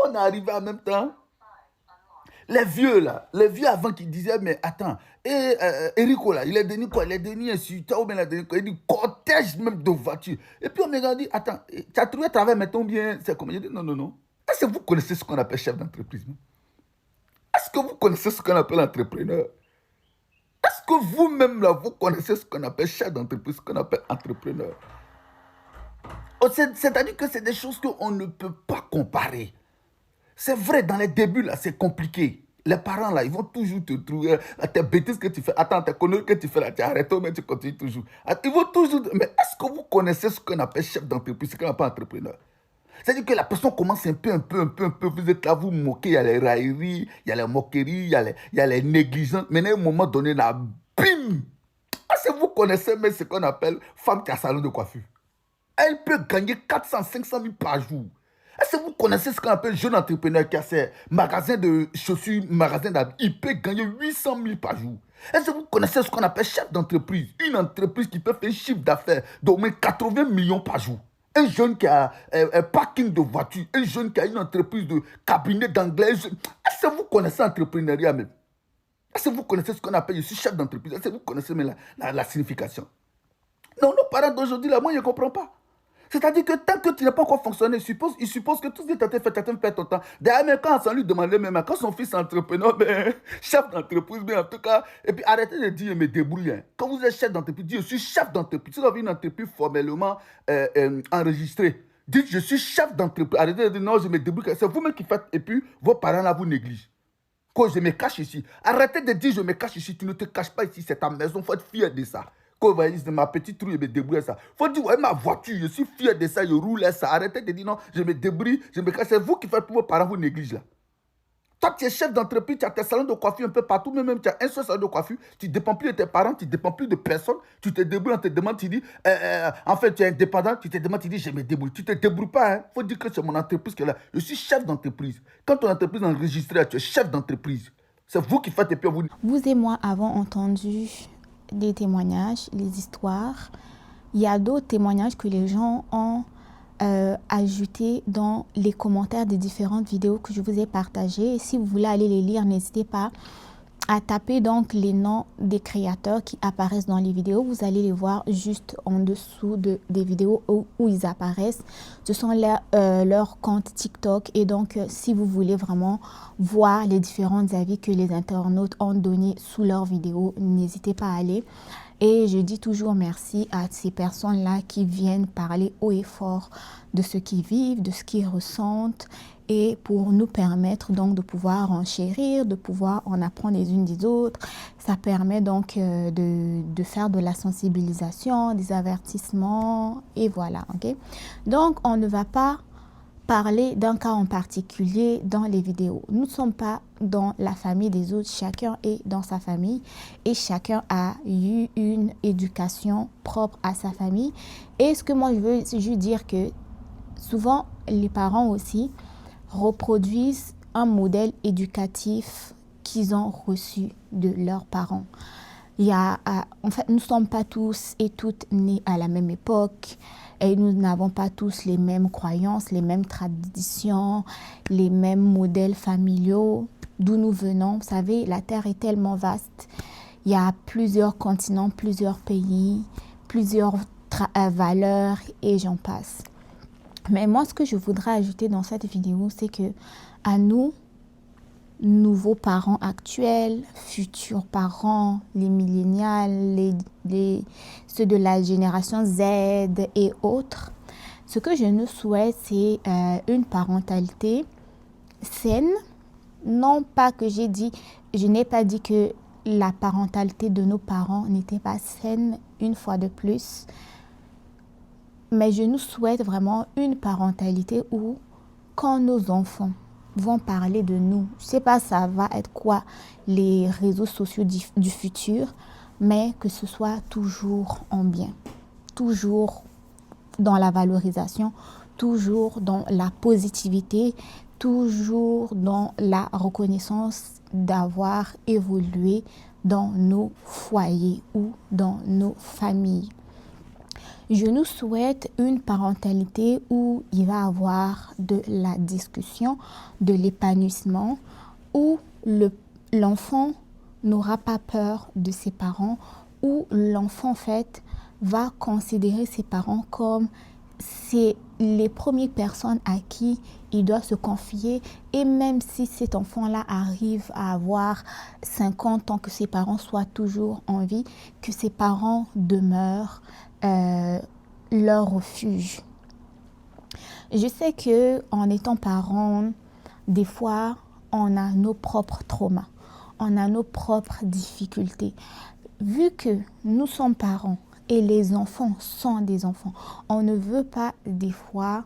on est arrivé en même temps, les vieux là, les vieux avant qui disaient, mais attends, Erico là, il est devenu quoi? Il est devenu insultant ou bien il est devenu quoi? Il dit cortège même de voitures. Et puis on me dit, attends, tu as trouvé travail, mettons bien, c'est comment? Je dis, non, non, non. Est-ce que vous connaissez ce qu'on appelle chef d'entreprise? Est-ce que vous connaissez ce qu'on appelle entrepreneur? Est-ce que vous-même là, vous connaissez ce qu'on appelle chef d'entreprise, ce qu'on appelle entrepreneur? C'est-à-dire que c'est des choses qu'on ne peut pas comparer. C'est vrai, dans les débuts, là, c'est compliqué. Les parents, là, ils vont toujours te trouver. Tes bêtises que tu fais, attends, tes conneries que tu fais là, tu arrêtes, mais tu continues toujours. Ils vont toujours. Mais est-ce que vous connaissez ce qu'on appelle chef d'entreprise, ce qu'on appelle entrepreneur? C'est-à-dire que la personne commence un peu. Vous êtes là, vous moquez, il y a les railleries, il y a les moqueries, il y a les négligences. Mais à un moment donné, là, bim! Est-ce que vous connaissez même ce qu'on appelle femme qui a salon de coiffure? Elle peut gagner 400, 500 000 par jour. Est-ce que vous connaissez ce qu'on appelle jeune entrepreneur qui a ses magasins de chaussures, magasins d'habits? Il peut gagner 800 000 par jour. Est-ce que vous connaissez ce qu'on appelle chef d'entreprise? Une entreprise qui peut faire un chiffre d'affaires d'au moins 80 millions par jour. Un jeune qui a un parking de voitures. Un jeune qui a une entreprise de cabinet d'anglais. Est-ce que vous connaissez l'entrepreneuriat même? Est-ce que vous connaissez ce qu'on appelle, je suis chef d'entreprise? Est-ce que vous connaissez même la signification? Non, nos parents d'aujourd'hui, là, moi, je ne comprends pas. C'est-à-dire que tant que tu n'as pas encore fonctionné, il suppose que tout ce que tu as fait ton temps. D'ailleurs, même quand on lui demandait, même quand son fils est entrepreneur, ben, chef d'entreprise, mais en tout cas, et puis arrêtez de dire, mais débrouille. Hein. Quand vous êtes chef d'entreprise, dites, je suis chef d'entreprise. Si vous avez une entreprise formellement enregistrée, dites, je suis chef d'entreprise. Arrêtez de dire, non, je me débrouille. C'est vous-même qui faites, et puis vos parents là vous négligent. Quand je me cache ici, arrêtez de dire, je me cache ici, tu ne te caches pas ici, c'est ta maison, il faut être fier de ça. Quand vous voyez, c'est ma petite trouille, je me débrouille ça. Il faut dire, ouais, ma voiture, je suis fier de ça, je roule ça. Arrêtez de dire, non, je me débrouille, je me cache. C'est vous qui faites pour vos parents, vous négligez là. Toi, tu es chef d'entreprise, tu as tes salons de coiffure un peu partout, mais même tu as un seul salon de coiffure, tu ne dépends plus de tes parents, tu ne dépends plus de personne, tu te débrouilles, on te demande, tu dis, en fait, tu es indépendant, tu te demandes, tu dis, je me débrouille. Tu ne te débrouilles pas, il faut dire que c'est mon entreprise qui est là. Je suis chef d'entreprise. Quand ton entreprise est enregistrée, tu es chef d'entreprise. C'est vous qui faites et puis vous... Vous et moi avons entendu des témoignages, les histoires. Il y a d'autres témoignages que les gens ont ajoutés dans les commentaires des différentes vidéos que je vous ai partagées. Et si vous voulez aller les lire, n'hésitez pas à taper donc les noms des créateurs qui apparaissent dans les vidéos. Vous allez les voir juste en dessous des vidéos où ils apparaissent. Ce sont leurs comptes TikTok. Et donc, si vous voulez vraiment voir les différents avis que les internautes ont donnés sous leurs vidéos, n'hésitez pas à aller. Et je dis toujours merci à ces personnes-là qui viennent parler haut et fort de ce qu'ils vivent, de ce qu'ils ressentent, et pour nous permettre donc de pouvoir enchérir, de pouvoir en apprendre les unes des autres. Ça permet donc de faire de la sensibilisation, des avertissements, et voilà. Okay? Donc, on ne va pas parler d'un cas en particulier dans les vidéos. Nous ne sommes pas dans la famille des autres, chacun est dans sa famille et chacun a eu une éducation propre à sa famille. Et ce que moi je veux, c'est juste dire que souvent les parents aussi reproduisent un modèle éducatif qu'ils ont reçu de leurs parents. En fait, nous ne sommes pas tous et toutes nés à la même époque et nous n'avons pas tous les mêmes croyances, les mêmes traditions, les mêmes modèles familiaux d'où nous venons. Vous savez, la Terre est tellement vaste. Il y a plusieurs continents, plusieurs pays, plusieurs valeurs et j'en passe. Mais moi, ce que je voudrais ajouter dans cette vidéo, c'est que à nous, nouveaux parents actuels, futurs parents, les millénials, ceux de la génération Z et autres, ce que je nous souhaite, c'est une parentalité saine. Non pas que je n'ai pas dit que la parentalité de nos parents n'était pas saine, une fois de plus, mais je nous souhaite vraiment une parentalité où, quand nos enfants vont parler de nous, je ne sais pas ça va être quoi les réseaux sociaux du futur, mais que ce soit toujours en bien, toujours dans la valorisation, toujours dans la positivité, toujours dans la reconnaissance d'avoir évolué dans nos foyers ou dans nos familles. Je nous souhaite une parentalité où il va y avoir de la discussion, de l'épanouissement, où l'enfant n'aura pas peur de ses parents, où l'enfant en fait va considérer ses parents comme c'est les premières personnes à qui il doit se confier, et même si cet enfant-là arrive à avoir 50 ans, que ses parents soient toujours en vie, que ses parents demeurent leur refuge. Je sais que en étant parent, des fois, on a nos propres traumas, on a nos propres difficultés. Vu que nous sommes parents et les enfants sont des enfants, on ne veut pas des fois,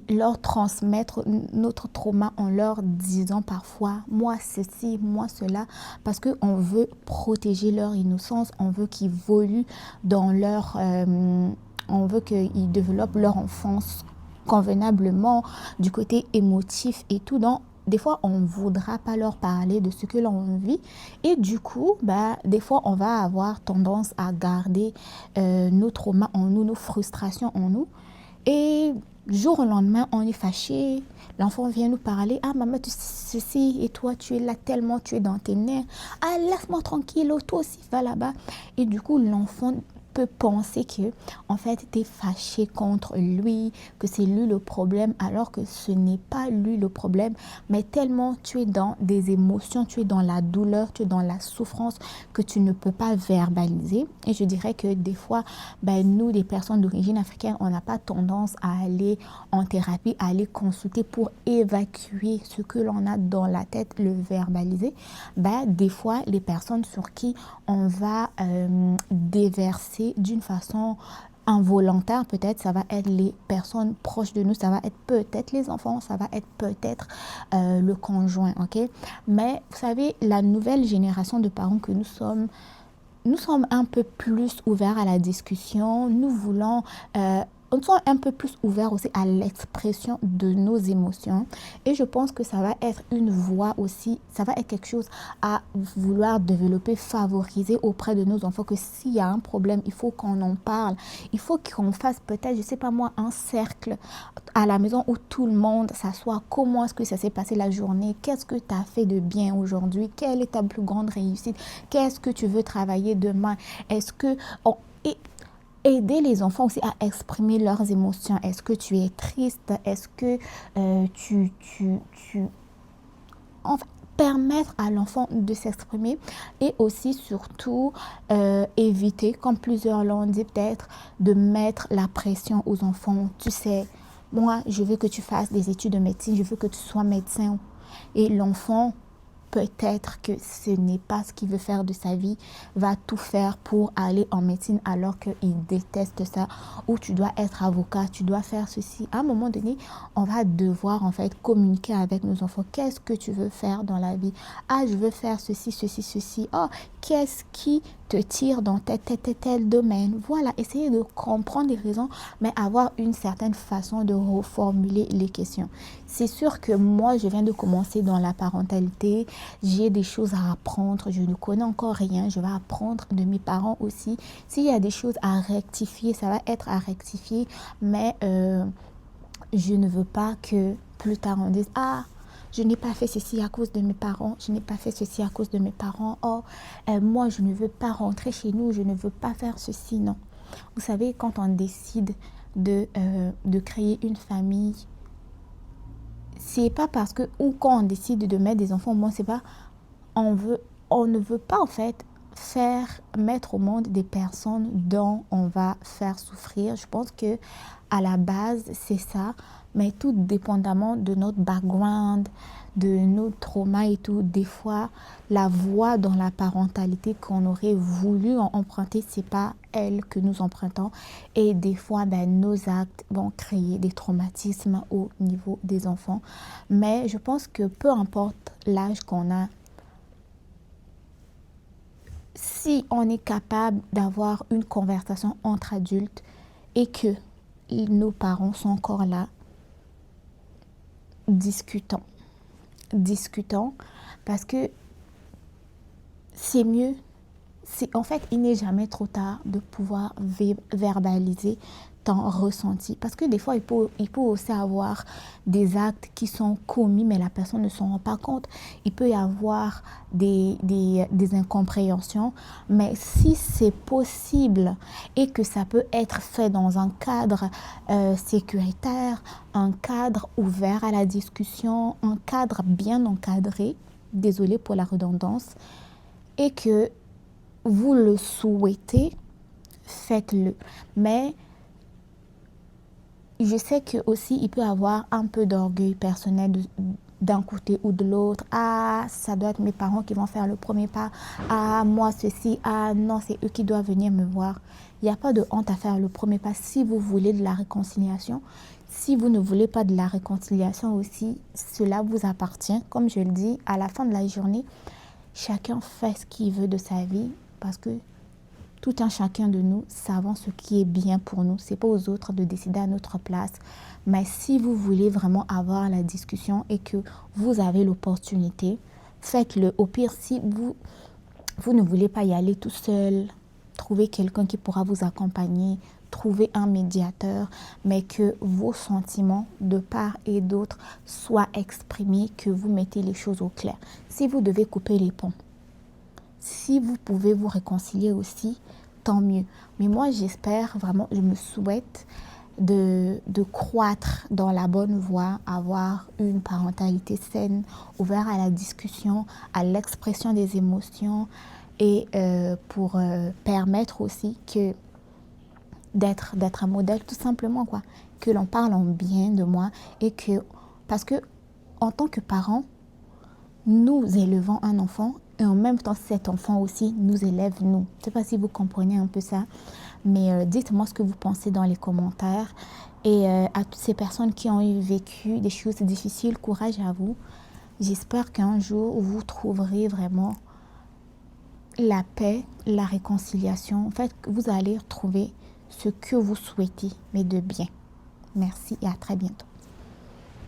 leur transmettre notre trauma en leur disant parfois moi ceci, moi cela, parce qu'on veut protéger leur innocence, on veut qu'ils évoluent dans leur... on veut qu'ils développent leur enfance convenablement du côté émotif et tout. Donc, des fois, on ne voudra pas leur parler de ce que l'on vit. Et du coup, des fois, on va avoir tendance à garder nos traumas en nous, nos frustrations en nous. Et jour au lendemain, on est fâché. L'enfant vient nous parler. Ah, maman, tu sais ceci. Et toi, tu es là tellement, tu es dans tes nerfs. Ah, laisse-moi tranquille. Toi aussi, va là-bas. Et du coup, l'enfant peut penser que en fait tu es fâché contre lui, que c'est lui le problème, alors que ce n'est pas lui le problème, mais tellement tu es dans des émotions, tu es dans la douleur, tu es dans la souffrance que tu ne peux pas verbaliser. Et je dirais que des fois, nous, des personnes d'origine africaine, on n'a pas tendance à aller en thérapie, à aller consulter pour évacuer ce que l'on a dans la tête, le verbaliser. Des fois, les personnes sur qui on va déverser d'une façon involontaire, peut-être ça va être les personnes proches de nous, ça va être peut-être les enfants, ça va être peut-être le conjoint, ok? Mais vous savez, la nouvelle génération de parents que nous sommes un peu plus ouverts à la discussion, nous voulons... on soit un peu plus ouvert aussi à l'expression de nos émotions. Et je pense que ça va être une voie aussi, ça va être quelque chose à vouloir développer, favoriser auprès de nos enfants, que s'il y a un problème, il faut qu'on en parle. Il faut qu'on fasse peut-être, je sais pas moi, un cercle à la maison où tout le monde s'assoit. Comment est-ce que ça s'est passé la journée? Qu'est-ce que tu as fait de bien aujourd'hui? Quelle est ta plus grande réussite? Qu'est-ce que tu veux travailler demain? Est-ce que... aider les enfants aussi à exprimer leurs émotions. Est-ce que tu es triste? Est-ce que enfin, permettre à l'enfant de s'exprimer, et aussi surtout éviter, comme plusieurs l'ont dit peut-être, de mettre la pression aux enfants. Tu sais, moi, je veux que tu fasses des études de médecine, je veux que tu sois médecin. Et l'enfant, peut-être que ce n'est pas ce qu'il veut faire de sa vie, va tout faire pour aller en médecine alors qu'il déteste ça, ou tu dois être avocat, tu dois faire ceci. À un moment donné, on va devoir en fait communiquer avec nos enfants. Qu'est-ce que tu veux faire dans la vie? Ah, je veux faire ceci, ceci, ceci. Oh, qu'est-ce qui te tire dans tel domaine? Voilà, essayer de comprendre les raisons, mais avoir une certaine façon de reformuler les questions. C'est sûr que moi, je viens de commencer dans la parentalité. J'ai des choses à apprendre. Je ne connais encore rien. Je vais apprendre de mes parents aussi. S'il y a des choses à rectifier, ça va être à rectifier. Mais je ne veux pas que plus tard on dise « Ah, je n'ai pas fait ceci à cause de mes parents. Je n'ai pas fait ceci à cause de mes parents. Oh, moi, je ne veux pas rentrer chez nous. Je ne veux pas faire ceci. » Non. Vous savez, quand on décide de créer une famille, c'est pas parce que, ou quand on décide de mettre des enfants au monde, c'est pas, on ne veut pas en fait mettre au monde des personnes dont on va faire souffrir. Je pense que à la base c'est ça, mais tout dépendamment de notre background, de nos traumas et tout, des fois la voie dans la parentalité qu'on aurait voulu emprunter, c'est pas elle que nous empruntons, et des fois nos actes vont créer des traumatismes au niveau des enfants. Mais je pense que peu importe l'âge qu'on a, si on est capable d'avoir une conversation entre adultes et que nos parents sont encore là, discutons, parce que c'est mieux En fait, il n'est jamais trop tard de pouvoir verbaliser ton ressenti. Parce que des fois, il peut aussi avoir des actes qui sont commis, mais la personne ne s'en rend pas compte. Il peut y avoir des incompréhensions. Mais si c'est possible et que ça peut être fait dans un cadre sécuritaire, un cadre ouvert à la discussion, un cadre bien encadré, désolé pour la redondance, et que vous le souhaitez, faites-le. Mais je sais que aussi il peut y avoir un peu d'orgueil personnel d'un côté ou de l'autre. Ah, ça doit être mes parents qui vont faire le premier pas. Ah, moi ceci. Ah, non, c'est eux qui doivent venir me voir. Il n'y a pas de honte à faire le premier pas si vous voulez de la réconciliation. Si vous ne voulez pas de la réconciliation aussi, cela vous appartient. Comme je le dis, à la fin de la journée, chacun fait ce qu'il veut de sa vie parce que tout un chacun de nous savons ce qui est bien pour nous. Ce n'est pas aux autres de décider à notre place. Mais si vous voulez vraiment avoir la discussion et que vous avez l'opportunité, faites-le. Au pire, si vous ne voulez pas y aller tout seul, trouvez quelqu'un qui pourra vous accompagner, trouvez un médiateur, mais que vos sentiments de part et d'autre soient exprimés, que vous mettez les choses au clair. Si vous devez couper les ponts, si vous pouvez vous réconcilier aussi, tant mieux. Mais moi, j'espère vraiment, je me souhaite de croître dans la bonne voie, avoir une parentalité saine, ouverte à la discussion, à l'expression des émotions et pour permettre aussi d'être un modèle tout simplement, quoi. Que l'on parle en bien de moi et que, parce que en tant que parents, nous élevons un enfant et en même temps cet enfant aussi nous élève nous. Je ne sais pas si vous comprenez un peu ça, mais dites-moi ce que vous pensez dans les commentaires. Et à toutes ces personnes qui ont vécu des choses difficiles, courage à vous. J'espère qu'un jour vous trouverez vraiment la paix, la réconciliation. En fait, vous allez retrouver ce que vous souhaitez, mais de bien. Merci et à très bientôt.